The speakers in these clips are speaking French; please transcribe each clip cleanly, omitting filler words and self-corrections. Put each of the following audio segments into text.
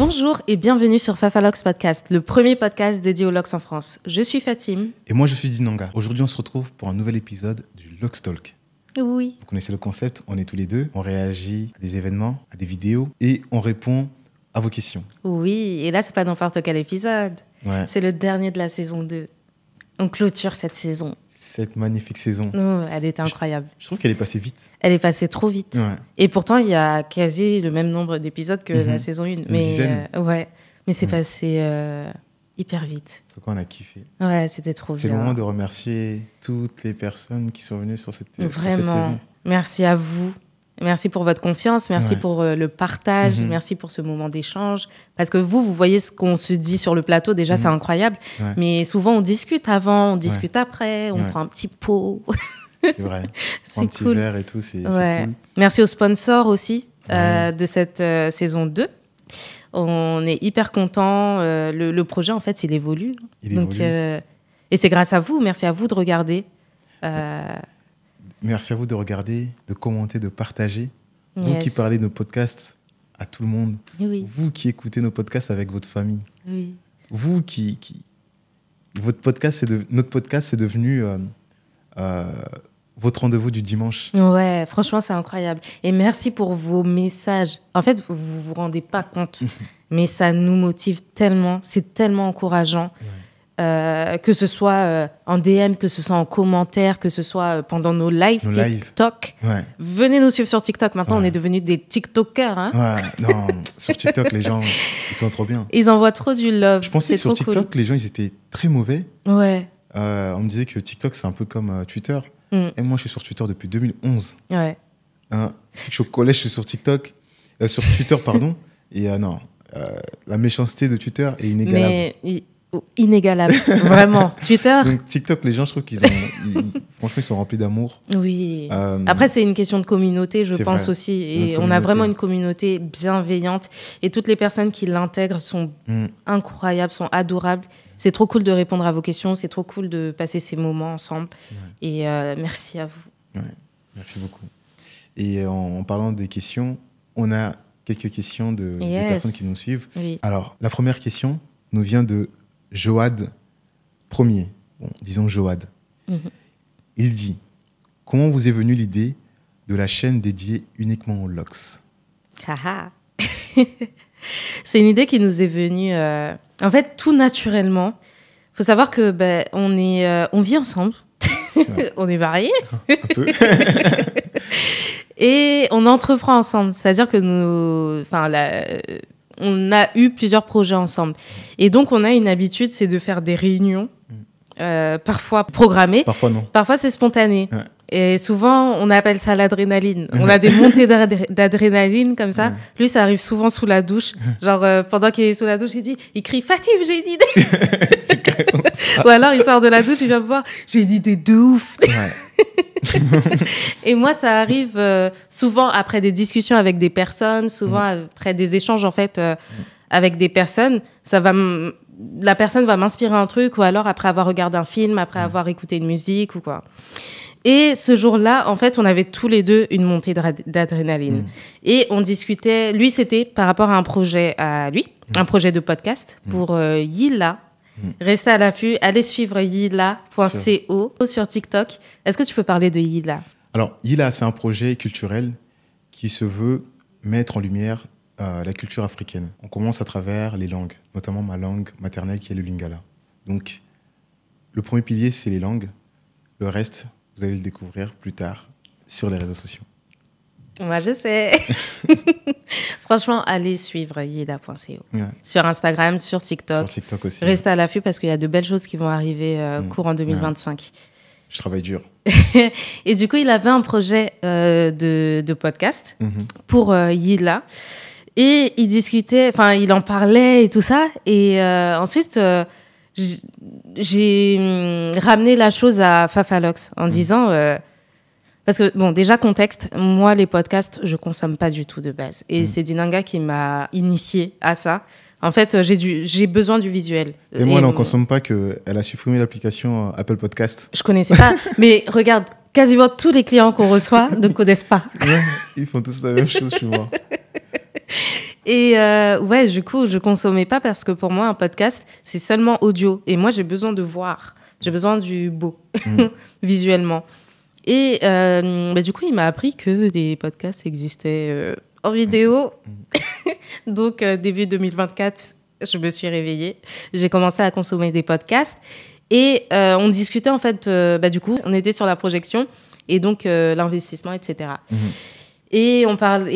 Bonjour et bienvenue sur Fafalox Podcast, le premier podcast dédié aux Lox en France. Je suis Fatim. Et moi, je suis Dinanga. Aujourd'hui, on se retrouve pour un nouvel épisode du Lox Talk. Oui. Vous connaissez le concept, on est tous les deux, on réagit à des événements, à des vidéos et on répond à vos questions. Oui, et là, c'est pas n'importe quel épisode. Ouais. C'est le dernier de la saison 2. On clôture cette saison. Cette magnifique saison. Oh, elle était incroyable. Je trouve qu'elle est passée vite. Elle est passée trop vite. Ouais. Et pourtant, il y a quasi le même nombre d'épisodes que la saison 1. Une dizaine. Ouais. Mais c'est passé hyper vite. En tout cas, on a kiffé. Ouais, c'était trop bien. C'est le moment de remercier toutes les personnes qui sont venues sur cette Vraiment. saison. Merci à vous. Merci pour votre confiance, merci Ouais. pour le partage, merci pour ce moment d'échange. Parce que vous voyez ce qu'on se dit sur le plateau, déjà c'est incroyable. Ouais. Mais souvent on discute avant, on discute après, on prend un petit pot. C'est vrai. C'est Un petit cool. verre et tout, c'est Ouais. cool. Merci aux sponsors aussi de cette saison 2. On est hyper contents. Le projet, en fait, il évolue. Il Donc, évolue. et c'est grâce à vous. Merci à vous de regarder. Merci à vous de regarder, de commenter, de partager. Vous Yes. qui parlez de nos podcasts à tout le monde. Oui, Vous qui écoutez nos podcasts avec votre famille. oui. Vous qui... Notre podcast, c'est devenu votre rendez-vous du dimanche. Ouais, franchement, c'est incroyable. Et merci pour vos messages. En fait, vous vous rendez pas compte, mais ça nous motive tellement. C'est tellement encourageant. Que ce soit en DM, que ce soit en commentaire, que ce soit pendant nos lives Nos lives. TikTok. Ouais. Venez nous suivre sur TikTok. Maintenant, Ouais. on est devenus des TikTokers. Hein. Ouais, non, sur TikTok, les gens, ils sont trop bien. Ils envoient trop du love. Je pensais C'est que sur trop TikTok, les gens, ils étaient très mauvais. cool. Ouais, On me disait que TikTok, c'est un peu comme Twitter. Mm. Et moi, je suis sur Twitter depuis 2011. ouais. Hein. Depuis que je suis au collège, je suis sur TikTok. Sur Twitter, pardon. Et non, la méchanceté de Twitter est inégalable. Mais inégalable, vraiment. Twitter, Donc TikTok, les gens, je trouve franchement, ils sont remplis d'amour. oui. Euh, Après, c'est une question de communauté, je c'est pense vrai. aussi. C'est Et notre on a communauté. vraiment une communauté bienveillante. Et toutes les personnes qui l'intègrent sont incroyables, sont adorables. C'est trop cool de répondre à vos questions. C'est trop cool de passer ces moments ensemble. Et merci à vous. Ouais, merci beaucoup. Et en parlant des questions, on a quelques questions des Yes. personnes qui nous suivent. Oui. Alors, la première question nous vient de Joad Premier. Bon, disons Joad. Il dit « Comment vous est venue l'idée de la chaîne dédiée uniquement aux Lox ?» Haha. C'est une idée qui nous est venue, en fait, tout naturellement. Il faut savoir que on vit ensemble. On est mariés. Un peu. Et on entreprend ensemble. C'est-à-dire que on a eu plusieurs projets ensemble. Et donc, on a une habitude, c'est de faire des réunions, parfois programmées. Parfois, non. Parfois, c'est spontané. Ouais. Et souvent, on appelle ça l'adrénaline. On a des montées d'adrénaline comme ça. Lui, ça arrive souvent sous la douche. Genre, pendant qu'il est sous la douche, il crie « Fatim, j'ai une idée !» C'est carrément ça. Ou alors, il sort de la douche, il vient me voir « J'ai une idée de ouf !» Ouais. Et moi, ça arrive souvent après des discussions avec des personnes, souvent après des échanges, en fait, avec des personnes. La personne va m'inspirer un truc, ou alors après avoir regardé un film, après avoir écouté une musique ou quoi. Et ce jour-là, en fait, on avait tous les deux une montée d'adrénaline. Et on discutait, lui, c'était par rapport à un projet à lui, un projet de podcast pour Yila. Restez à l'affût, allez suivre yila.co sur TikTok. Est-ce que tu peux parler de Yila ? Alors, Yila, c'est un projet culturel qui se veut mettre en lumière la culture africaine. On commence à travers les langues, notamment ma langue maternelle qui est le lingala. Donc, le premier pilier, c'est les langues. Le reste, vous allez le découvrir plus tard sur les réseaux sociaux. Moi, je sais. Franchement, allez suivre yila.co. Ouais. Sur Instagram, sur TikTok. Sur TikTok aussi. Restez à l'affût parce qu'il y a de belles choses qui vont arriver courant 2025. Je travaille dur. Et du coup, il avait un projet de podcast pour Yila. Et il discutait, enfin, il en parlait et tout ça. Et ensuite, j'ai ramené la chose à Fafalox en disant... parce que, bon, déjà, contexte, moi, les podcasts, je consomme pas du tout de base. Et c'est Dinanga qui m'a initié à ça. En fait, j'ai besoin du visuel. Et moi, elle n'en consomme pas qu'elle a supprimé l'application Apple Podcast. Je connaissais pas. Mais regarde, quasiment tous les clients qu'on reçoit ne connaissent pas. Ouais, ils font tous la même chose chez moi. Et ouais, du coup, je consommais pas parce que pour moi, un podcast, c'est seulement audio. Et moi, j'ai besoin de voir. J'ai besoin du beau, visuellement. Et du coup, il m'a appris que des podcasts existaient en vidéo. Donc, début 2024, je me suis réveillée. J'ai commencé à consommer des podcasts. Et on discutait, en fait, du coup, on était sur la projection et donc l'investissement, etc. Et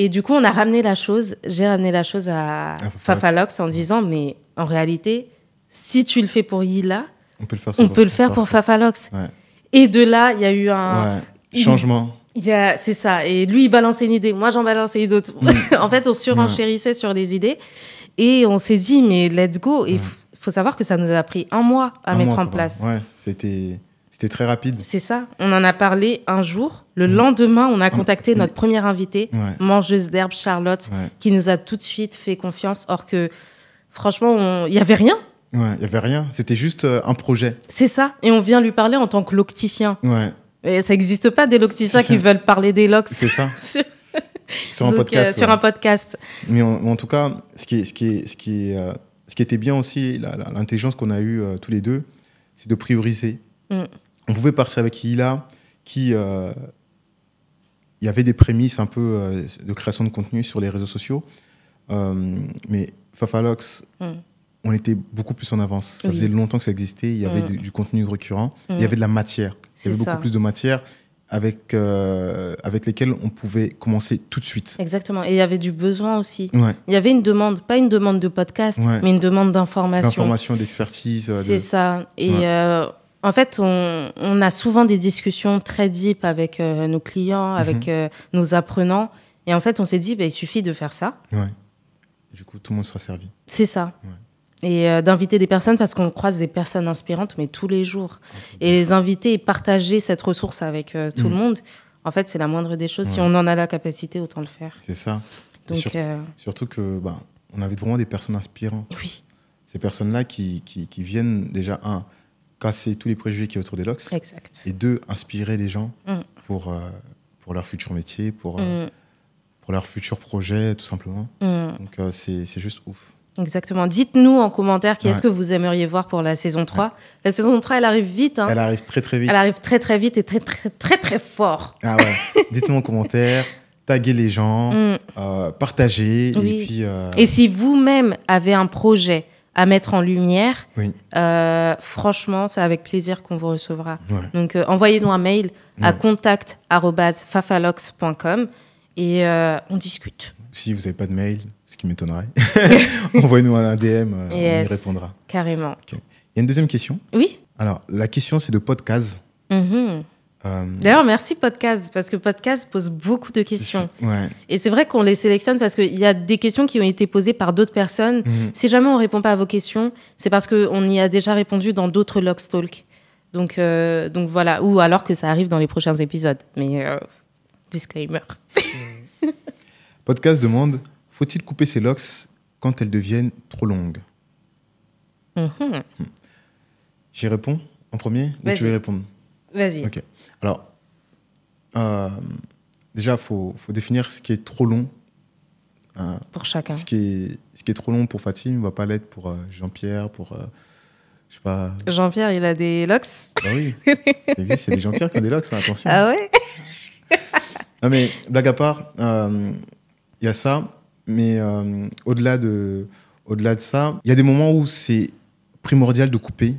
du coup, on a ramené la chose, j'ai ramené la chose à Fafalox en disant, mais en réalité, si tu le fais pour Yila, on peut le faire pour Fafalox. Ouais. Et de là, il y a eu un... changement. C'est ça. Et lui, il balançait une idée. Moi, j'en balançais une autre. En fait, on surenchérissait sur des idées. Et on s'est dit, mais let's go. Et faut savoir que ça nous a pris 1 mois à mettre en place. Ouais, c'était très rapide. C'est ça. On en a parlé un jour. Le lendemain, on a contacté notre première invitée, mangeuse d'herbe Charlotte, qui nous a tout de suite fait confiance. Or que, franchement, il n'y avait rien. Ouais, il n'y avait rien. C'était juste un projet. C'est ça. Et on vient lui parler en tant que locticien. Ouais. Et ça n'existe pas des locticiens qui veulent parler des locs. C'est ça. Sur un podcast. Sur un podcast. Mais en tout cas, ce qui était bien aussi, l'intelligence qu'on a eue tous les deux, c'est de prioriser. On pouvait partir avec Hila, il y avait des prémices un peu de création de contenu sur les réseaux sociaux. Mais Fafalox, on était beaucoup plus en avance. Ça faisait longtemps que ça existait. Il y avait du contenu récurrent. Il y avait de la matière. Il y avait beaucoup plus de matière avec lesquelles on pouvait commencer tout de suite. Exactement. Et il y avait du besoin aussi. Il y avait une demande, pas une demande de podcast, mais une demande d'information. D'information, d'expertise. C'est ça. Et en fait, on a souvent des discussions très deep avec nos clients, avec nos apprenants. Et en fait, on s'est dit, il suffit de faire ça. Ouais. Du coup, tout le monde sera servi. C'est ça. Ouais. Et d'inviter des personnes, parce qu'on croise des personnes inspirantes, mais tous les jours. Et les inviter et partager cette ressource avec tout le monde, en fait, c'est la moindre des choses. Si on en a la capacité, autant le faire. C'est ça. Donc, surtout que on avait vraiment des personnes inspirantes. Oui. Ces personnes-là qui viennent déjà, casser tous les préjugés qui y a autour des LOX. Exact. Et 2, inspirer les gens pour leur futur métier, pour leur futur projet, tout simplement. Donc, c'est juste ouf. Exactement. Dites-nous en commentaire qui est-ce que vous aimeriez voir pour la saison 3. La saison 3, elle arrive vite. Elle arrive très, très vite. Elle arrive très, très vite et très, très, très, très fort. Ah ouais. Dites-nous en commentaire, taguez les gens, partagez. Oui. Et si vous-même avez un projet à mettre en lumière, franchement, c'est avec plaisir qu'on vous recevra. Ouais. Donc, envoyez-nous un mail à contact@fafalox.com et on discute. Si vous n'avez pas de mail, ce qui m'étonnerait, envoyez-nous un DM, on y répondra. Carrément. Okay. Il y a une deuxième question. Oui. Alors, la question, c'est de Podcast. D'ailleurs, merci Podcast, parce que Podcast pose beaucoup de questions. Ouais. Et c'est vrai qu'on les sélectionne parce qu'il y a des questions qui ont été posées par d'autres personnes. Si jamais on ne répond pas à vos questions, c'est parce qu'on y a déjà répondu dans d'autres Lox Talk. Donc voilà, ou alors que ça arrive dans les prochains épisodes. Mais disclaimer. Podcast demande, faut-il couper ses locks quand elles deviennent trop longues? J'y réponds en premier ou tu veux répondre? Vas-y. Ok. Alors, déjà, il faut définir ce qui est trop long. Pour chacun. Ce qui est trop long pour Fatim ne va pas l'être pour Jean-Pierre, pour... je sais pas... Jean-Pierre, il a des locks? Bah oui, ça existe, il y a des Jean-Pierre qui ont des locks, attention. Ah ouais? Non mais, blague à part, il y a ça, mais au-delà de ça, il y a des moments où c'est primordial de couper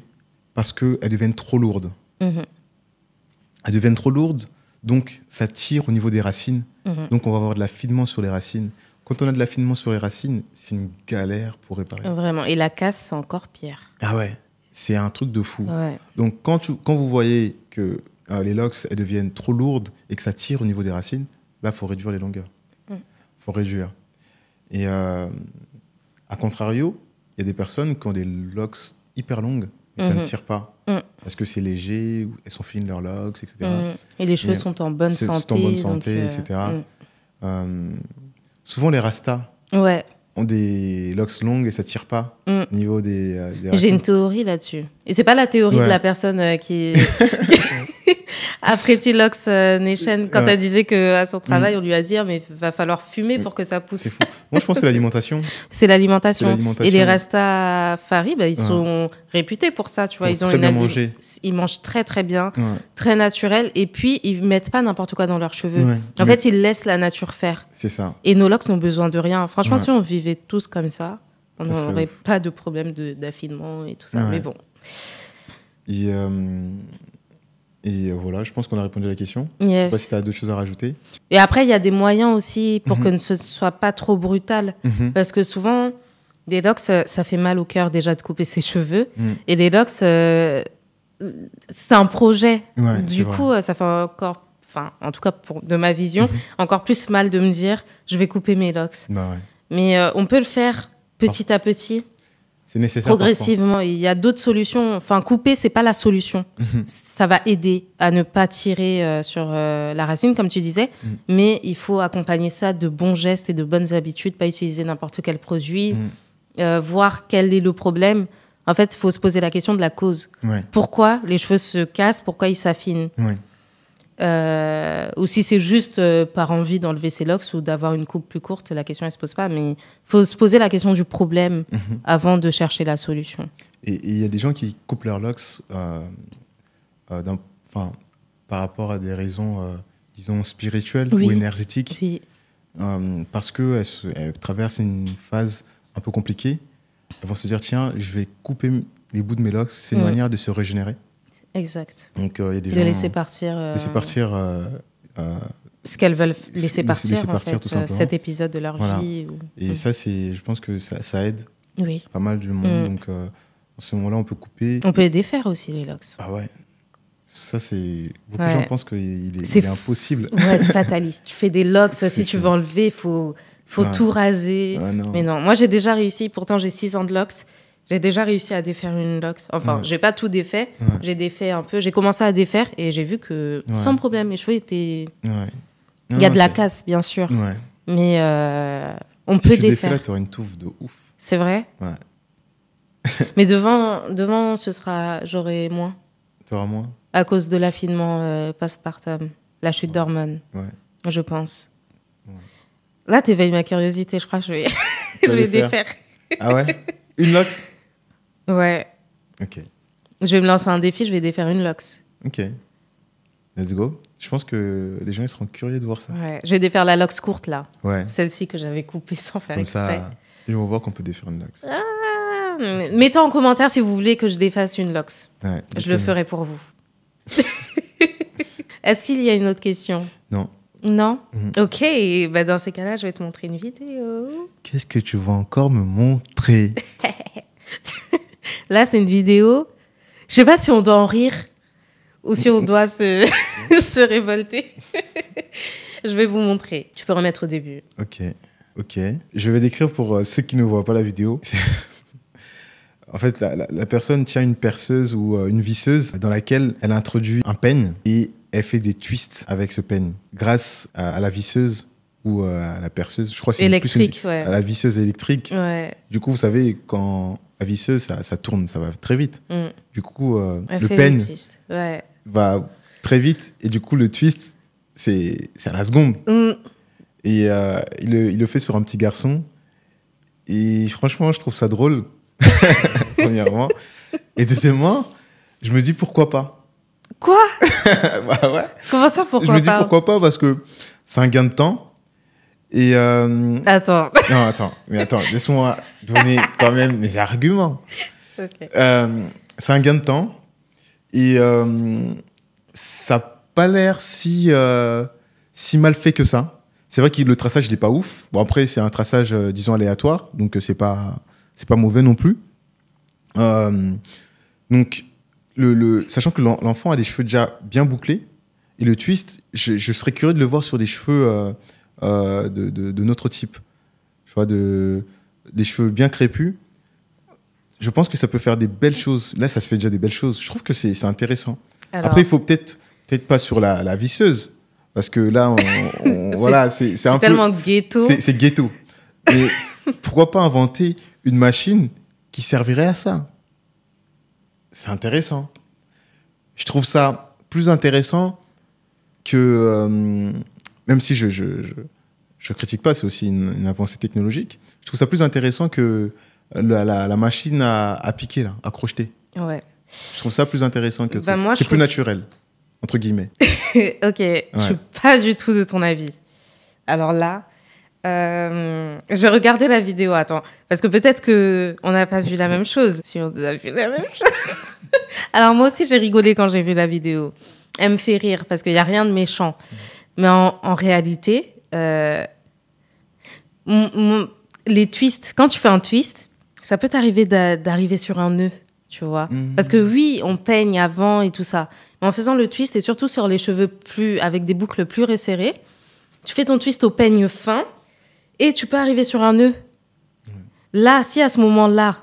parce qu'elles deviennent trop lourdes. Elles deviennent trop lourdes, donc ça tire au niveau des racines. Donc on va avoir de l'affinement sur les racines. Quand on a de l'affinement sur les racines, c'est une galère pour réparer. Vraiment. Et la casse, c'est encore pire. Ah ouais, c'est un truc de fou. Ouais. Donc quand vous voyez que les locks, elles deviennent trop lourdes et que ça tire au niveau des racines, là, il faut réduire les longueurs. Faut réduire. Et à contrario, il y a des personnes qui ont des locks hyper longues et ça ne tire pas. Parce que c'est léger, elles sont fines leurs locks, etc. Et les cheveux sont en bonne santé. Sont en bonne santé, etc. Souvent, les rastas ont des locks longues et ça ne tire pas au niveau des racines. J'ai une théorie là-dessus. Et c'est pas la théorie de la personne qui... Après T-Lox Nation, quand Ouais. elle disait qu'à son travail, on lui a dit, mais va falloir fumer pour que ça C'est pousse. fou. Moi, je pense que c'est l'alimentation. C'est l'alimentation. C'est l'alimentation. Et les Rastafari, bah, ils Ouais. sont réputés pour ça, tu vois. Pour Ils ont très une bien manger. Ils mangent très très bien, Ouais. très naturel. Et puis, ils mettent pas n'importe quoi dans leurs cheveux. Ouais. En fait, ils laissent la nature faire. C'est ça. Et nos locks n'ont besoin de rien. Franchement, Ouais. si on vivait tous comme ça, on Ça serait n'aurait ouf. pas de problème d'affinement et tout ça. Ouais. Mais bon. Et voilà, je pense qu'on a répondu à la question. Je sais Yes. pas si tu as d'autres choses à rajouter. Et après, il y a des moyens aussi pour Mhm. que ce ne soit pas trop brutal. Mhm. Parce que souvent, des locks, ça fait mal au cœur déjà de couper ses cheveux. Mhm. Et des locks, c'est un projet. Ouais, c'est Du vrai. coup, ça fait encore, enfin, en tout cas de ma vision, Mhm. encore plus mal de me dire, je vais couper mes locks. Bah ouais. Mais on peut le faire petit à petit, C'est nécessaire. progressivement. Il y a d'autres solutions. Enfin, couper, c'est pas la solution. parfois. Mhm. Ça va aider à ne pas tirer sur la racine, comme tu disais. Mhm. Mais il faut accompagner ça de bons gestes et de bonnes habitudes, pas utiliser n'importe quel produit, voir quel est le problème. En fait, il faut se poser la question de la cause. Ouais. Pourquoi les cheveux se cassent, pourquoi ils s'affinent. Ouais. Ou si c'est juste par envie d'enlever ses locks ou d'avoir une coupe plus courte, la question ne se pose pas. Mais il faut se poser la question du problème Mhm. avant de chercher la solution. Et il y a des gens qui coupent leurs locks par rapport à des raisons, disons, spirituelles Oui. ou énergétiques, Puis, parce qu'elles traversent une phase un peu compliquée. Elles vont se dire, tiens, je vais couper les bouts de mes locks. C'est une manière de se régénérer. exact. Donc, il y a des De gens... laisser partir. laisser partir ce qu'elles veulent laisser partir, laisser en partir, fait, tout simplement. cet épisode de leur Voilà. vie. Et ça, je pense que ça aide Oui. pas mal du monde. Donc, en ce moment-là, on peut couper. On peut les défaire aussi, les locks. Ah ouais. Ça, c'est... Beaucoup Ouais. de gens pensent qu'il est, C'est il est impossible. Ouais, c'est fataliste. Tu fais des locks, C'est si tu ça. veux enlever, il faut Ouais. tout raser. Ah non. Mais non, moi j'ai déjà réussi, pourtant j'ai 6 ans de locks, j'ai déjà réussi à défaire une locks. Enfin, Ouais. j'ai pas tout défait, Ouais. j'ai défait un peu. J'ai commencé à défaire et j'ai vu que Ouais. sans problème, mes cheveux étaient... Ouais. Il y a de la c'est- casse, bien sûr, Ouais. mais on Si peut tu défais défaire. là, tu auras une touffe de ouf. C'est vrai. Ouais. Mais devant, j'aurai moins. Tu auras moins. À cause de l'affinement postpartum, la chute d'hormones, Ouais. je pense. Ouais. Là, t'éveilles ma curiosité, je crois que je vais, Tu je vas vais défaire. défaire. Ah ouais. Une locks. Ouais. Ok. Je vais me lancer un défi, je vais défaire une locks. Ok. Let's go. Je pense que les gens ils seront curieux de voir ça. Ouais. Je vais défaire la locks courte, là. Ouais. Celle-ci que j'avais coupée sans faire Comme exprès. ça, ils vont voir qu'on peut défaire une locks. Ah, mettez en commentaire si vous voulez que je défasse une locks. Ouais, Je le ferai pour vous. Est-ce qu'il y a une autre question? Non. Non? Mhm. Ok, bah dans ces cas-là, je vais te montrer une vidéo. Qu'est-ce que tu vas encore me montrer? Là, c'est une vidéo. Je sais pas si on doit en rire ou si on doit se, se révolter. Je vais vous montrer. Tu peux remettre au début. Ok. Ok. Je vais décrire pour ceux qui ne voient pas la vidéo. En fait, la personne tient une perceuse ou une visseuse dans laquelle elle introduit un peigne et elle fait des twists avec ce peigne grâce à la visseuse ou à la perceuse. Je crois que c'est Électrique, plus ouais. à la visseuse électrique. Ouais. Du coup, vous savez, quand la visseuse, ça tourne, ça va très vite. Mm. Du coup, Elle le fait peigne des twists. Ouais. va très vite et du coup, le twist, c'est à la seconde. Mm. Et il le fait sur un petit garçon. Et franchement, je trouve ça drôle, premièrement. Et deuxièmement, je me dis pourquoi pas. Quoi? Bah ouais. Comment ça, pourquoi Je me dis pas? pourquoi pas parce que c'est un gain de temps. Et Attends. non, attends, laisse-moi donner quand même mes arguments. Ok. C'est un gain de temps. Et ça n'a pas l'air si mal fait que ça. C'est vrai que le traçage, il n'est pas ouf. Bon, après, c'est un traçage, disons, aléatoire. Donc, c'est pas mauvais non plus. Donc, sachant que l'enfant a des cheveux déjà bien bouclés. Et le twist, je serais curieux de le voir sur des cheveux de notre type. Je vois des cheveux bien crépus. Je pense que ça peut faire des belles choses. Là, ça se fait déjà des belles choses. Je trouve que c'est intéressant. Alors, Après, il faut peut-être pas sur la visseuse. Parce que là, voilà, c'est un c'est peu... tellement ghetto. C'est ghetto. Et pourquoi pas inventer une machine qui servirait à ça? C'est intéressant. Je trouve ça plus intéressant que, même si je critique pas, c'est aussi une avancée technologique, je trouve ça plus intéressant que la machine à piquer, là, à crocheter. Ouais. Je trouve ça plus intéressant que Bah, moi, c'est je plus trouve naturel, entre guillemets. Ok, je suis pas du tout de ton avis. Alors là, je vais regarder la vidéo, attends. Parce que peut-être qu'on n'a pas vu la même chose. Si on a vu la même chose. Alors moi aussi, j'ai rigolé quand j'ai vu la vidéo. Elle me fait rire parce qu'il n'y a rien de méchant. Mais en réalité, les twists, quand tu fais un twist, ça peut t'arriver d'arriver sur un nœud, tu vois. Parce que oui, on peigne avant et tout ça. Mais en faisant le twist, et surtout sur les cheveux avec des boucles plus resserrées, tu fais ton twist au peigne fin et tu peux arriver sur un nœud. Là, si à ce moment-là,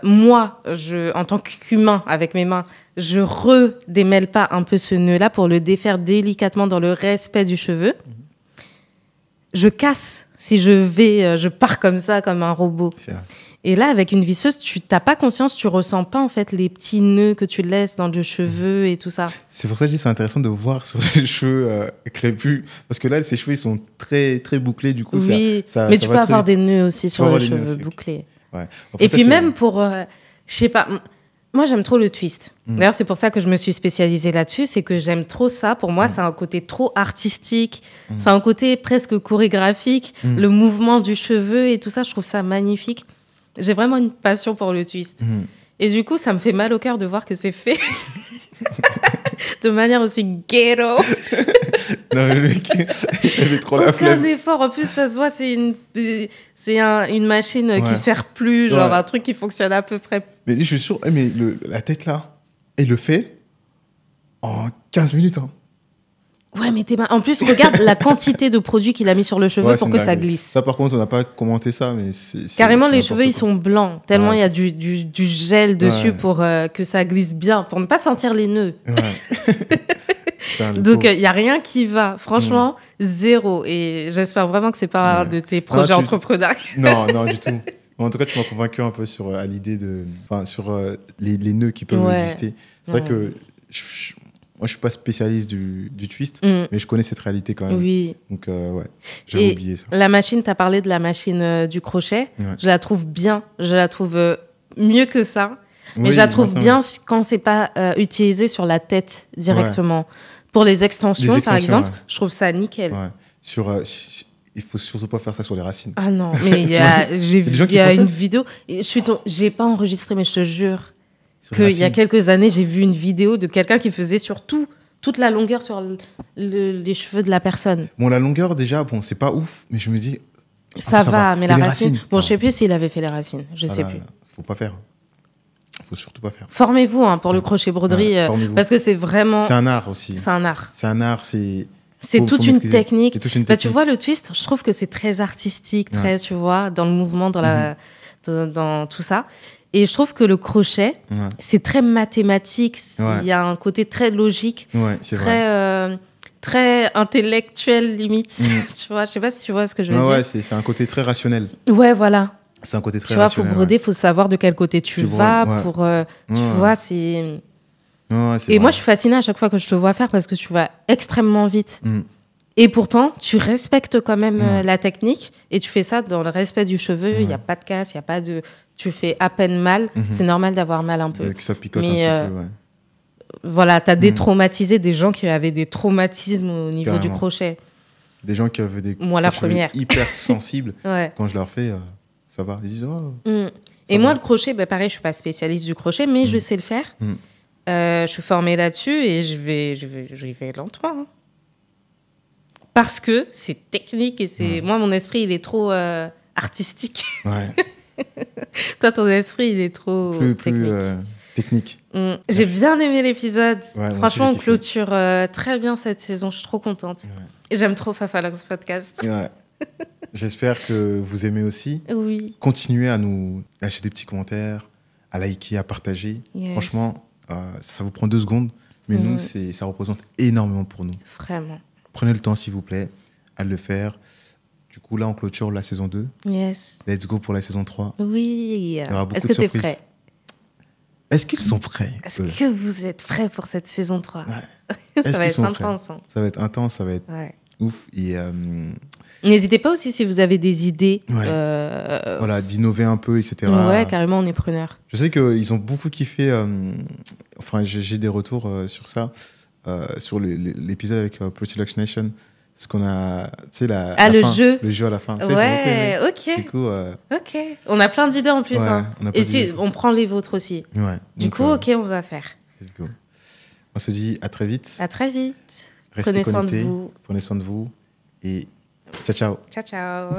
moi, en tant qu'humain, avec mes mains, je redémêle pas un peu ce nœud-là pour le défaire délicatement dans le respect du cheveu, je casse si je pars comme ça, comme un robot. C'est vrai. Et là, avec une visseuse, tu n'as pas conscience, tu ressens pas en fait les petits nœuds que tu laisses dans le cheveu et tout ça. C'est pour ça que je dis que c'est intéressant de voir sur les cheveux crépus. Parce que là, ces cheveux, ils sont très, très bouclés. Du coup, Oui, ça mais ça tu va peux très avoir vite. des nœuds aussi sur avoir les des nœuds cheveux aussi, ok. bouclés. Ouais. Après, Et ça, puis c'est- même pour, je sais pas, moi j'aime trop le twist. D'ailleurs, c'est pour ça que je me suis spécialisée là-dessus, c'est que j'aime trop ça. Pour moi, c'est un côté trop artistique, c'est un côté presque chorégraphique, le mouvement du cheveu et tout ça, je trouve ça magnifique. J'ai vraiment une passion pour le twist. Et du coup, ça me fait mal au cœur de voir que c'est fait de manière aussi ghetto. Non, le mec, il avait trop la Aucun flemme. effort. En plus, ça se voit, c'est une machine Ouais. qui sert plus, genre Ouais. un truc qui fonctionne à peu près. Mais lui, je suis sûr, mais la tête là, il le fait en 15 minutes. Hein. Ouais, mais en plus, regarde la quantité de produits qu'il a mis sur le cheveu Ouais, pour c'est que une ça dinguerie. glisse. Ça, par contre, on n'a pas commenté ça, mais Carrément, c'est les n'importe cheveux, ils quoi. sont blancs, tellement Ouais, il y a du gel dessus Ouais. pour que ça glisse bien, pour ne pas sentir les nœuds. Ouais. Putain, le Donc, pauvre. il n'y a rien qui va. Franchement, zéro. Et j'espère vraiment que c'est pas un Ouais. de tes projets tu- entrepreneuriaux. Non, non, du tout. Bon, en tout cas, tu m'as convaincu un peu sur à l'idée de, enfin, sur les nœuds qui peuvent Ouais. exister. C'est vrai Ouais. que moi, je suis pas spécialiste du twist, Mm. mais je connais cette réalité quand même. Oui. Donc, ouais, j'avais Et oublié ça. la machine, tu as parlé de la machine du crochet. Ouais. Je la trouve bien. Je la trouve mieux que ça. Mais Oui, je la trouve maintenant, bien quand c'est pas utilisé sur la tête directement. Pour les extensions, Les par extensions, exemple, ouais. je trouve ça nickel. Ouais. Il faut surtout pas faire ça sur les racines. Ah non, mais j'ai des vu, gens il qui y a font ça une vidéo. Et j'ai pas enregistré, mais je te jure Sur les qu'il y a racines. quelques années, j'ai vu une vidéo de quelqu'un qui faisait sur toute la longueur sur les cheveux de la personne. Bon, la longueur, déjà, bon, c'est pas ouf, mais je me dis, Ça ça va, va. mais Et la les racine. racines Bon, Non. je sais plus s'il avait fait les racines. Je sais voilà, plus. faut pas faire. Faut surtout pas faire. Formez-vous pour le crochet broderie, Ouais, formez-vous. parce que c'est vraiment. C'est un art aussi. C'est un art. C'est un art, c'est. C'est faut toute une maîtriser. technique. C'est toute une Bah, tu technique. vois, le twist, je trouve que c'est très artistique, très, tu vois, dans le mouvement, dans tout ça. Et je trouve que le crochet, Ouais. c'est très mathématique. Il Ouais. y a un côté très logique, Ouais, c'est vrai. très intellectuel, limite. Tu vois, je sais pas si tu vois ce que je veux Ouais, dire. ouais, c'est un côté très rationnel. Ouais, voilà. C'est un côté très Tu vois, pour rationnel. broder, il faut savoir de quel côté tu Tu vas. vois, ouais. Pour, tu Ouais. vois, c'est. Ouais, c'est Et vrai. moi, je suis fascinée à chaque fois que je te vois faire parce que tu vas extrêmement vite. Mm. Et pourtant, tu respectes quand même Ouais. la technique et tu fais ça dans le respect du cheveu. Il n'y a pas de casse, il n'y a pas de. Tu fais à peine mal. C'est normal d'avoir mal un peu. Que ça picote Mais, un petit peu, ouais. Voilà, tu as détraumatisé des gens qui avaient des traumatismes au niveau du Carrément. crochet. Des gens qui avaient des Moi, la cheveux première. hyper sensibles, Ouais. quand je leur fais, ça va. Ils disent, oh. Et Ça moi, va. le crochet, bah, pareil, je suis pas spécialiste du crochet, mais je sais le faire. Je suis formée là-dessus et j'y vais lentement. Hein. Parce que c'est technique et c'est. Moi, mon esprit, il est trop artistique. Ouais. Toi, ton esprit, il est trop Plus technique. technique. J'ai bien aimé l'épisode. Ouais, moi aussi, Franchement, j'ai on kiffé. clôture très bien cette saison. Je suis trop contente. Et j'aime trop Fafalox Podcast. Ouais. J'espère que vous aimez aussi. Oui. Continuez à nous lâcher des petits commentaires, à liker, à partager. Yes. Franchement, ça vous prend 2 secondes, mais nous, ça représente énormément pour nous. Vraiment. Prenez le temps, s'il vous plaît, à le faire. Du coup, là, on clôture la saison 2. Yes. Let's go pour la saison 3. Oui. aura beaucoup Est-ce de que tu es surprises. prêt? Est-ce qu'ils sont prêts? Est-ce que vous êtes prêts pour cette saison 3? Ouais. Ça va être intense. Hein. Ça va être intense, ça va être ouf. Et n'hésitez pas aussi si vous avez des idées. voilà, d'innover un peu, etc. Ouais, carrément, on est preneurs. Je sais qu'ils ont beaucoup kiffé. Enfin, j'ai des retours sur ça, sur l'épisode avec Pretty Lux Nation. Ce qu'on a, tu sais, le jeu à la fin. Ouais, ok. Du coup, ok. On a plein d'idées en plus. Ouais, hein. Et si d'idées. on prend les vôtres aussi. Ouais. Du coup, ok, on va faire. Let's go. On se dit à très vite. À très vite. Restez Prenez soin connectés. de vous. Prenez soin de vous. Et ciao, ciao. Ciao, ciao.